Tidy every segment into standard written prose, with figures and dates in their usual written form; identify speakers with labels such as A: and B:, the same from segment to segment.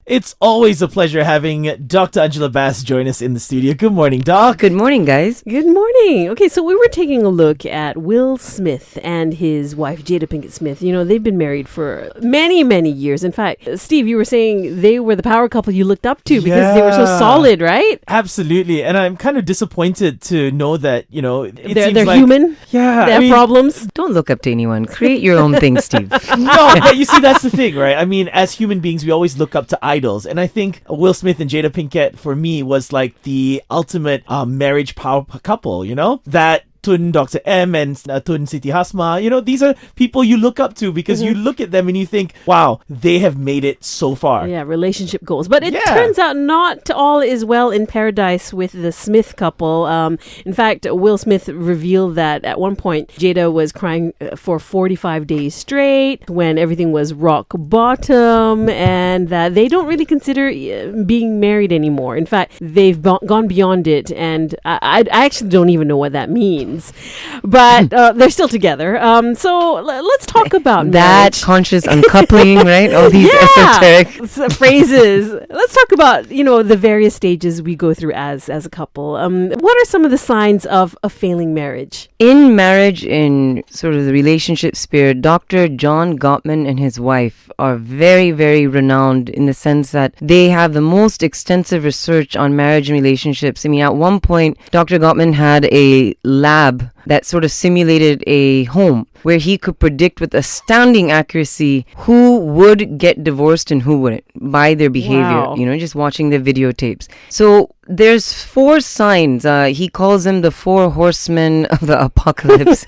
A: It's always a pleasure having Dr. Anjhula Bais join us in the studio. Good morning, Doc.
B: Good morning, guys.
C: Good morning. Okay, so we were taking a look at Will Smith and his wife, Jada Pinkett Smith. You know, they've been married for many, many years. In fact, Steve, you were saying they were the power couple you looked up to because they were so solid, right?
A: Absolutely. And I'm kind of disappointed to know that, you know,
C: they're like, human.
A: Yeah.
C: They have problems.
B: Don't look up to anyone. Create your own thing, Steve.
A: No, but you see, that's the thing, right? I mean, as human beings, we always look up to idols. And I think Will Smith and Jada Pinkett, for me, was like the ultimate marriage power couple, you know? That Tun Dr. M and Tun Siti Hasma, you know, these are people you look up to because you look at them and you think, wow, they have made it so far.
C: Yeah, relationship goals. But it turns out not all is well in paradise with the Smith couple. In fact, Will Smith revealed that at one point, Jada was crying for 45 days straight when everything was rock bottom and that they don't really consider being married anymore. In fact, they've gone beyond it and I actually don't even know what that means. But they're still together. So let's talk about
B: that
C: marriage.
B: Conscious uncoupling, right? All these esoteric
C: phrases. Let's talk about, you know, the various stages we go through as a couple. What are some of the signs of a failing marriage?
B: In marriage, in sort of the relationship sphere, Dr. John Gottman and his wife are very, very renowned in the sense that they have the most extensive research on marriage and relationships. I mean, at one point, Dr. Gottman had a lab that sort of simulated a home where he could predict with astounding accuracy who would get divorced and who wouldn't by their behavior, you know, just watching the videotapes. So there's 4 signs. He calls them the 4 horsemen of the apocalypse,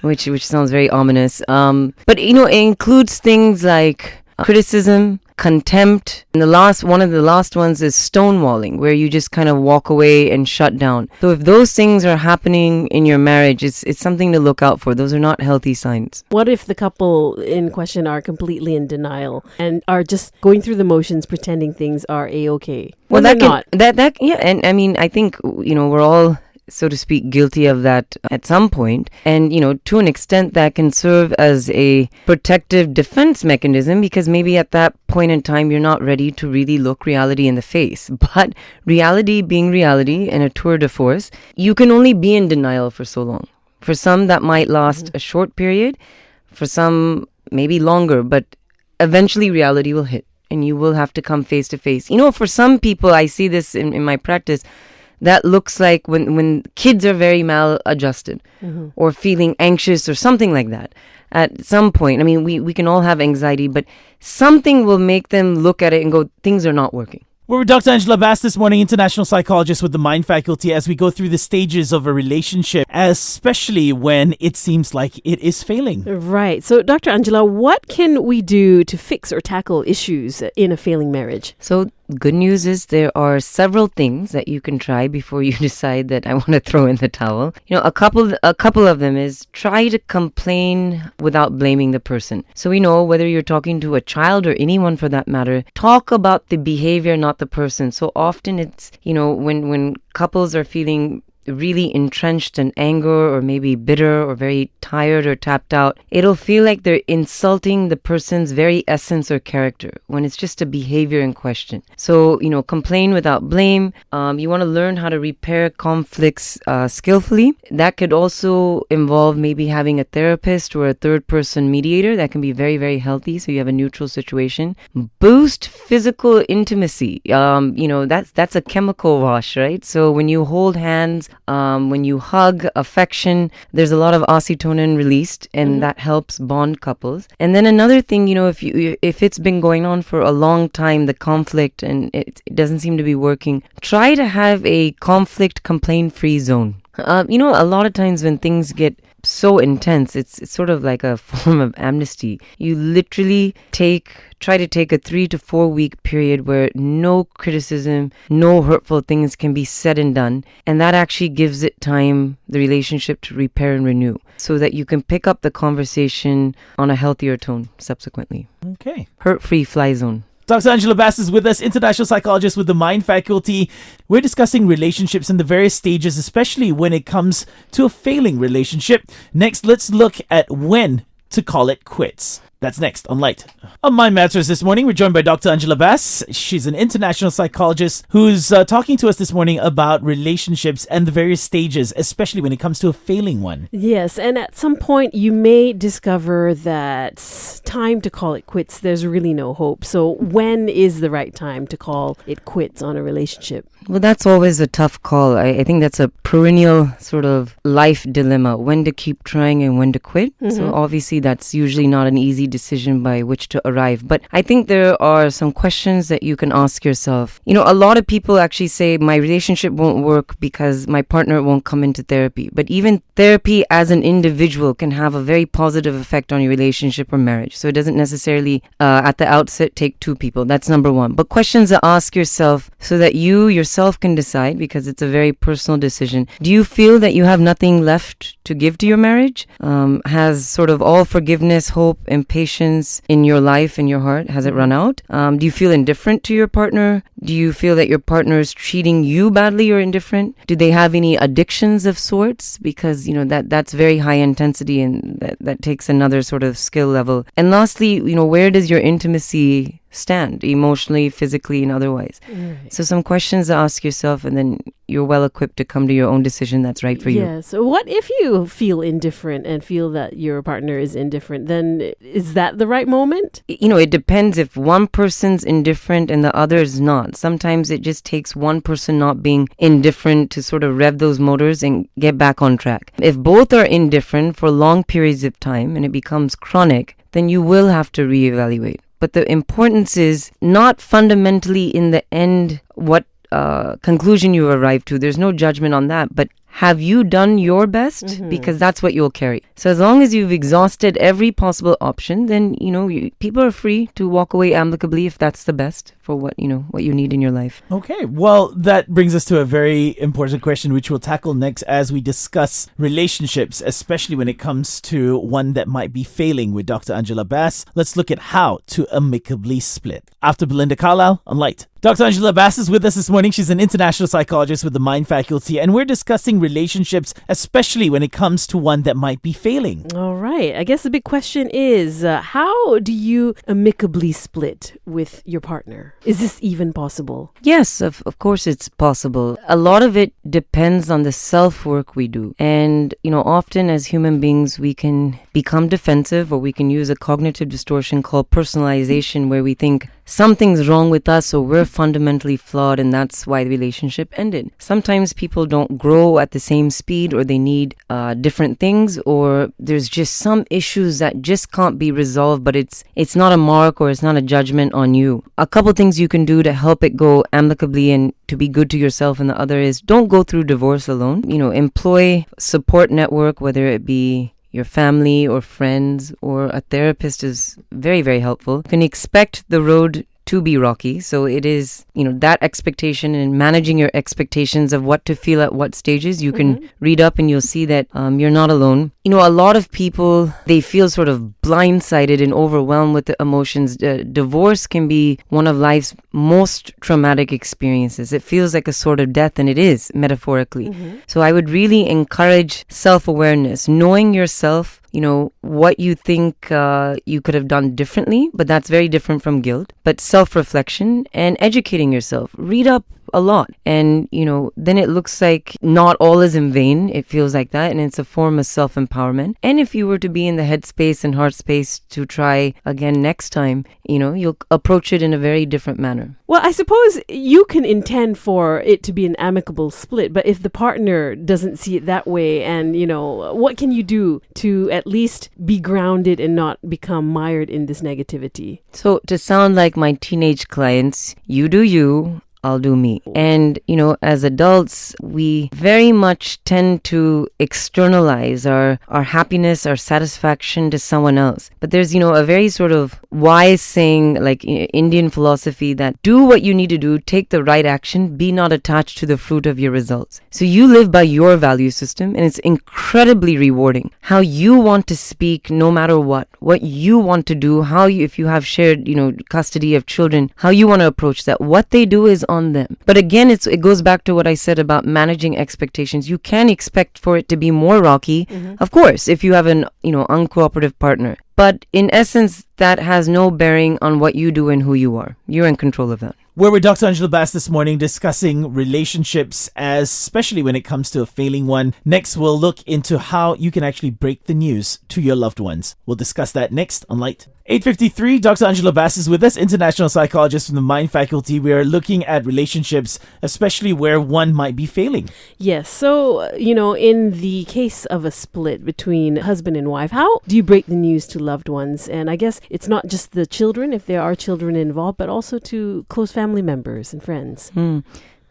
B: which sounds very ominous. But, you know, it includes things like criticism, contempt, and one of the last ones is stonewalling, where you just kind of walk away and shut down. So if those things are happening in your marriage, it's something to look out for. Those are not healthy signs.
C: What if the couple in question are completely in denial and are just going through the motions, pretending things are a-okay?
B: Well, and I mean, I think, you know, we're all, so to speak, guilty of that at some point. And, you know, to an extent that can serve as a protective defense mechanism because maybe at that point in time, you're not ready to really look reality in the face. But reality being reality and a tour de force, you can only be in denial for so long. For some, that might last a short period. For some, maybe longer. But eventually reality will hit and you will have to come face to face. You know, for some people, I see this in my practice, that looks like when kids are very maladjusted or feeling anxious or something like that. At some point, I mean, we can all have anxiety, but something will make them look at it and go, things are not working.
A: We're with Dr. Anjhula Bais this morning, international psychologist with the Mind Faculty, as we go through the stages of a relationship, especially when it seems like it is failing.
C: Right. So, Dr. Anjhula, what can we do to fix or tackle issues in a failing marriage?
B: So, good news is there are several things that you can try before you decide that I want to throw in the towel. You know, a couple of them is try to complain without blaming the person. So we know whether you're talking to a child or anyone for that matter, talk about the behavior, not the person. So often it's, you know, when couples are feeling really entrenched in anger or maybe bitter or very tired or tapped out, it'll feel like they're insulting the person's very essence or character when it's just a behavior in question. So, you know, complain without blame. You want to learn how to repair conflicts skillfully. That could also involve maybe having a therapist or a third person mediator. That can be very, very healthy. So you have a neutral situation. Boost physical intimacy. You know, that's a chemical wash, right? So when you hold hands, when you hug, affection, there's a lot of oxytocin released and that helps bond couples. And then another thing, you know, if it's been going on for a long time, the conflict, and it doesn't seem to be working, try to have a conflict complaint-free zone. You know, a lot of times when things get so intense, it's sort of like a form of amnesty. You literally try to take a 3 to 4 week period where no criticism, no hurtful things can be said and done. And that actually gives it time, the relationship, to repair and renew so that you can pick up the conversation on a healthier tone subsequently.
A: Okay.
B: Hurt-free fly zone.
A: Dr. Anjhula Bais is with us, international psychologist with the Mind Faculty. We're discussing relationships in the various stages, especially when it comes to a failing relationship. Next, let's look at when to call it quits. That's next on Lite. On Mind Matters this morning, we're joined by Dr. Anjhula Bais. She's an international psychologist who's talking to us this morning about relationships and the various stages, especially when it comes to a failing one.
C: Yes, and at some point you may discover that time to call it quits. There's really no hope. So when is the right time to call it quits on a relationship?
B: Well, that's always a tough call. I think that's a perennial sort of life dilemma, when to keep trying and when to quit. So obviously that's usually not an easy decision by which to arrive. But I think there are some questions that you can ask yourself. You know, a lot of people actually say my relationship won't work because my partner won't come into therapy. But even therapy as an individual can have a very positive effect on your relationship or marriage. So it doesn't necessarily at the outset take two people. That's number one. But questions to ask yourself so that you yourself can decide, because it's a very personal decision. Do you feel that you have nothing left to give to your marriage? Has sort of all forgiveness, hope, and patience in your life, in your heart, has it run out? Do you feel indifferent to your partner? Do you feel that your partner is treating you badly or indifferent? Do they have any addictions of sorts? Because, you know, that's very high intensity, and that takes another sort of skill level. And lastly, you know, where does your intimacy stand emotionally, physically, and otherwise? Right. So some questions to ask yourself, and then you're well equipped to come to your own decision that's right for you.
C: Yes. So what if you feel indifferent and feel that your partner is indifferent? Then is that the right moment?
B: You know, it depends if one person's indifferent and the other is not. Sometimes it just takes one person not being indifferent to sort of rev those motors and get back on track. If both are indifferent for long periods of time and it becomes chronic, then you will have to reevaluate. But the importance is not fundamentally in the end what conclusion you arrive to. There's no judgment on that. But have you done your best? Because that's what you'll carry. So as long as you've exhausted every possible option, then, you know, people are free to walk away amicably if that's the best for what you need in your life.
A: Okay, well, that brings us to a very important question, which we'll tackle next as we discuss relationships, especially when it comes to one that might be failing with Dr. Anjhula Bais. Let's look at how to amicably split. After Belinda Carlisle on Lite. Dr. Anjhula Bais is with us this morning. She's an international psychologist with the Mind faculty, and we're discussing relationships, especially when it comes to one that might be failing.
C: All right. I guess the big question is, how do you amicably split with your partner? Is this even possible?
B: Yes, of course it's possible. A lot of it depends on the self-work we do. And, you know, often as human beings, we can become defensive, or we can use a cognitive distortion called personalization, where we think something's wrong with us, or we're fundamentally flawed, and that's why the relationship ended. Sometimes people don't grow at the same speed, or they need different things, or there's just some issues that just can't be resolved, but it's not a mark or it's not a judgment on you. A couple things you can do to help it go amicably and to be good to yourself and the other is don't go through divorce alone. You know, employ support network, whether it be your family or friends or a therapist is very, very helpful. You can expect the road to be rocky. So it is, you know, that expectation and managing your expectations of what to feel at what stages. You can read up and you'll see that you're not alone. You know, a lot of people, they feel sort of blindsided and overwhelmed with the emotions. Divorce can be one of life's most traumatic experiences. It feels like a sort of death, and it is, metaphorically. So I would really encourage self-awareness, knowing yourself, you know, what you think you could have done differently, but that's very different from guilt. But self-reflection and educating yourself. Read up a lot. And, you know, then it looks like not all is in vain. It feels like that. And it's a form of self-empowerment. And if you were to be in the headspace and heart space to try again next time, you know, you'll approach it in a very different manner.
C: Well, I suppose you can intend for it to be an amicable split, but if the partner doesn't see it that way, and, you know, what can you do to at least be grounded and not become mired in this negativity?
B: So to sound like my teenage clients, you do you, I'll do me. And, you know, as adults, we very much tend to externalize our happiness, our satisfaction to someone else. But there's, you know, a very sort of wise saying, like Indian philosophy, that do what you need to do, take the right action, be not attached to the fruit of your results. So you live by your value system, and it's incredibly rewarding. How you want to speak no matter what you want to do, how you, if you have shared, you know, custody of children, how you want to approach that. What they do is on them. But again, it goes back to what I said about managing expectations. You can expect for it to be more rocky, of course, if you have an uncooperative partner. But in essence, that has no bearing on what you do and who you are. You're in control of that.
A: We're with Dr. Anjhula Bais this morning discussing relationships, especially when it comes to a failing one. Next, we'll look into how you can actually break the news to your loved ones. We'll discuss that next on Lite. 8:53, Dr. Anjhula Bais is with us, international psychologist from the Mind Faculty. We are looking at relationships, especially where one might be failing.
C: Yes. So, in the case of a split between husband and wife, how do you break the news to loved ones? And I guess it's not just the children, if there are children involved, but also to close family members and friends.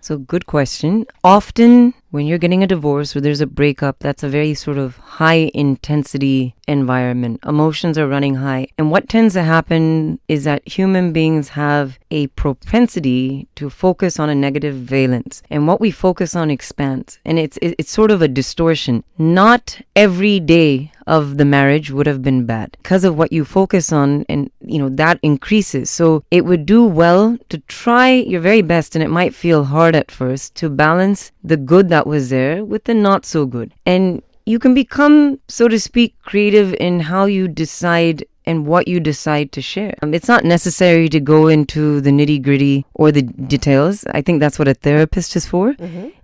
B: So good question. Often when you're getting a divorce or there's a breakup, that's a very sort of high intensity environment. Emotions are running high. And what tends to happen is that human beings have a propensity to focus on a negative valence. And what we focus on expands. And it's sort of a distortion. Not every day of the marriage would have been bad because of what you focus on, and that increases. So it would do well to try your very best, and it might feel hard at first, to balance the good that was there with the not so good. And you can become, so to speak, creative in how you decide and what you decide to share. It's not necessary to go into the nitty-gritty or the details. I think that's what a therapist is for.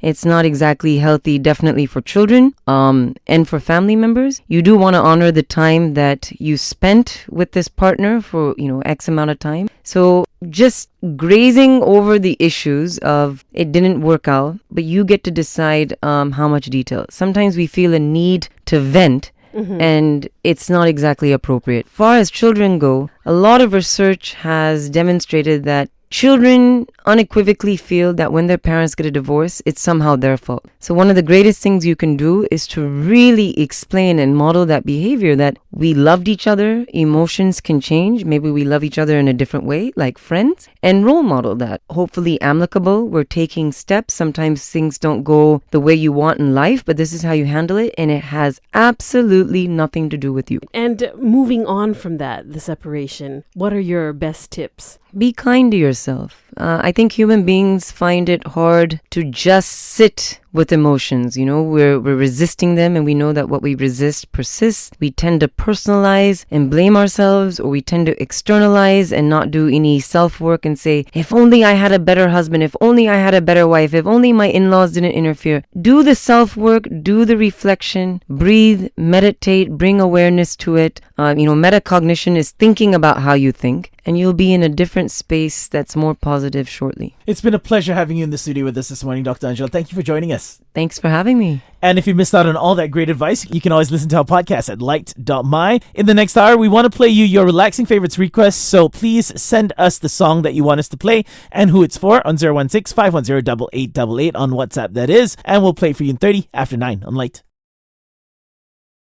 B: It's not exactly healthy, definitely for children and for family members. You do want to honor the time that you spent with this partner for, X amount of time. So just grazing over the issues of it didn't work out, but you get to decide how much detail. Sometimes we feel a need to vent, and it's not exactly appropriate. As far as children go, a lot of research has demonstrated that children unequivocally feel that when their parents get a divorce, it's somehow their fault. So one of the greatest things you can do is to really explain and model that behavior, that we loved each other, emotions can change, maybe we love each other in a different way, like friends, and role model that. Hopefully amicable, we're taking steps. Sometimes things don't go the way you want in life, but this is how you handle it, and it has absolutely nothing to do with you.
C: And moving on from that, the separation, what are your best tips?
B: Be kind to yourself. I think human beings find it hard to just sit with emotions. We're resisting them, and we know that what we resist persists. We tend to personalize and blame ourselves, or we tend to externalize and not do any self-work and say, if only I had a better husband, if only I had a better wife, if only my in-laws didn't interfere. Do the self-work, do the reflection, breathe, meditate, bring awareness to it. Metacognition is thinking about how you think, and you'll be in a different space that's more positive shortly.
A: It's been a pleasure having you in the studio with us this morning, Dr. Anjhula. Thank you for joining us.
B: Thanks for having me.
A: And if you missed out on all that great advice, you can always listen to our podcast at lite.my. In the next hour, we want to play you your relaxing favorites requests, so please send us the song that you want us to play and who it's for on 016-510-8888 on WhatsApp, that is, and we'll play for you in 30 after 9 on Lite.